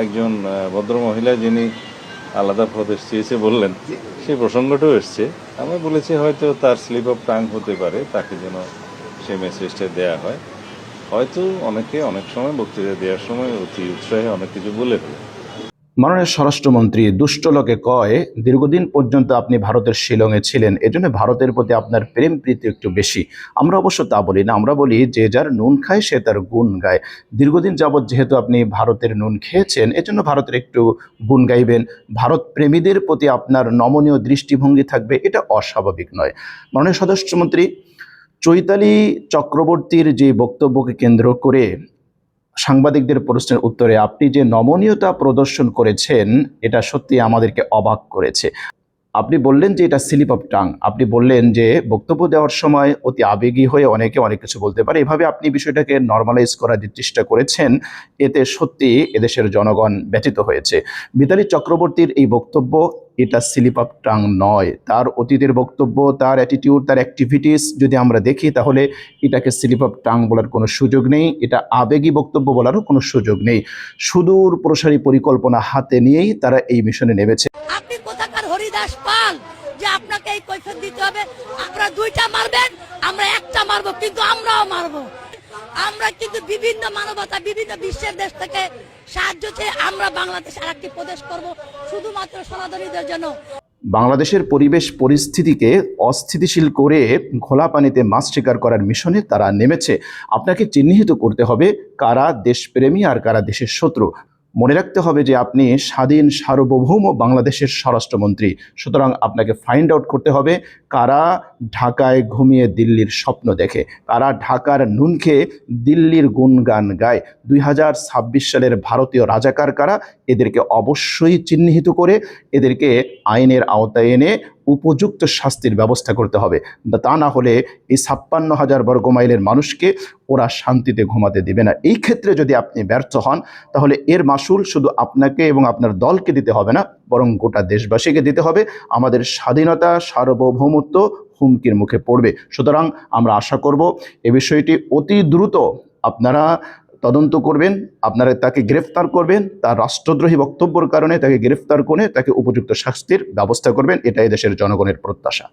একজন ভদ্রমহিলা যিনি আলাদা প্রদেশ চেয়েছে বললেন, সেই প্রসঙ্গটাও এসছে। আমি বলেছি হয়তো তার স্লিপ অফ টাং হতে পারে, তাকে যেন সেই মেসেজটা দেওয়া হয়। হয়তো অনেকে অনেক সময় বক্তৃতা দেওয়ার সময় অতি উৎসাহে অনেক কিছু বলে ফেলে। মাননীয় স্বরাষ্ট্রমন্ত্রী, দুষ্ট লোকে কয় দীর্ঘদিন পর্যন্ত আপনি ভারতের শিলংয়ে ছিলেন, এজন্য ভারতের প্রতি আপনার প্রেম প্রীতি একটু বেশি। আমরা অবশ্য তা বলি না, আমরা বলি যে যার নুন খায় সে তার গুণ গায়। দীর্ঘদিন যাবৎ যেহেতু আপনি ভারতের নুন খেয়েছেন, এজন্য ভারতের একটু গুণ গাইবেন। ভারত প্রেমীদের প্রতি আপনার নমনীয় দৃষ্টিভঙ্গি থাকবে, এটা অস্বাভাবিক নয়। মাননীয় স্বরাষ্ট্রমন্ত্রী, চৈতালি চক্রবর্তীর যে বক্তব্যকে কেন্দ্র করে সাংবাদিকদের প্রশ্নের উত্তরে আপনি যে নমনীয়তা প্রদর্শন করেছেন, এটা সত্যি আমাদেরকে অবাক করেছে। আপনি বললেন যে এটা স্লিপ অফ টাং। আপনি বললেন যে বক্তব্য দেওয়ার সময় অতি আবেগী হয়ে অনেকে অনেক কিছু বলতে পারে, এভাবে আপনি বিষয়টাকে নর্মালাইজ করার যে চেষ্টা করেছেন, এতে সত্যি এদেশের জনগণ ব্যথিত হয়েছে। মিতালী চক্রবর্তীর এই বক্তব্য, এটা স্লিপ অফ টাং নয়। তার অতীতের বক্তব্য, তার অ্যাটিটিউড, তার অ্যাক্টিভিটিস যদি আমরা দেখি, তাহলে এটাকে স্লিপ অফ টাং বলার কোনো সুযোগ নেই, এটা আবেগী বক্তব্য বলারও কোনো সুযোগ নেই। সুদূর প্রসারী পরিকল্পনা হাতে নিয়েই তারা এই মিশনে নেমেছে। আপনি কোথাকার হরিদাস পাল যে আপনাকে এই কৈফিয়ত দিতে হবে? আপনারা দুইটা মারবেন, আমরা একটা মারবো, কিন্তু আমরাও মারবো। আমরা কিন্তু বিভিন্ন মানবতা, বিভিন্ন বিশ্বের দেশ থেকে সাহায্য চেয়ে আমরা বাংলাদেশ আর একটি প্রদেশ করবো শুধুমাত্র সনাতনীদের জন্য। বাংলাদেশের পরিবেশ পরিস্থিতিকে অস্থিতিশীল করে ঘোলা পানিতে মাছ শিকার করার মিশনে তারা নেমেছে। আপনাকে চিহ্নিত করতে হবে কারা দেশপ্রেমী আর কারা দেশের শত্রু। মনে রাখতে হবে যে আপনি স্বাধীন সার্বভৌম বাংলাদেশের স্বরাষ্ট্রমন্ত্রী। সুতরাং আপনাকে ফাইন্ড আউট করতে হবে কারা ঢাকায় ঘুমিয়ে দিল্লির স্বপ্ন দেখে, কারা ঢাকার নুন খেয়ে দিল্লির গুণগান গায়। 2026 সালের ভারতীয় রাজাকার কারা, এদেরকে অবশ্যই চিহ্নিত করে এদেরকে আইনের আওতায় এনে উপযুক্ত শাস্তির ব্যবস্থা করতে হবে। তা না হলে এই 56,000 বর্গ মাইলের মানুষকে ওরা শান্তিতে ঘুমাতে দিবে না। এই ক্ষেত্রে যদি আপনি ব্যর্থ হন, তাহলে এর মাসুল শুধু আপনাকে এবং আপনার দলকে দিতে হবে না, বরং গোটা দেশবাসীকে দিতে হবে। আমাদের স্বাধীনতা, সার্বভৌমত্ব হুমকির মুখে পড়বে। সুতরাং আমরা আশা করব এ বিষয়টি অতি দ্রুত আপনারা তদন্ত করবেন, আপনারা তাকে গ্রেফতার করবেন, তার রাষ্ট্রদ্রোহী বক্তব্যের কারণে তাকে গ্রেফতার করে তাকে উপযুক্ত শাস্তির ব্যবস্থা করবেন। এটাই দেশের জনগণের প্রত্যাশা।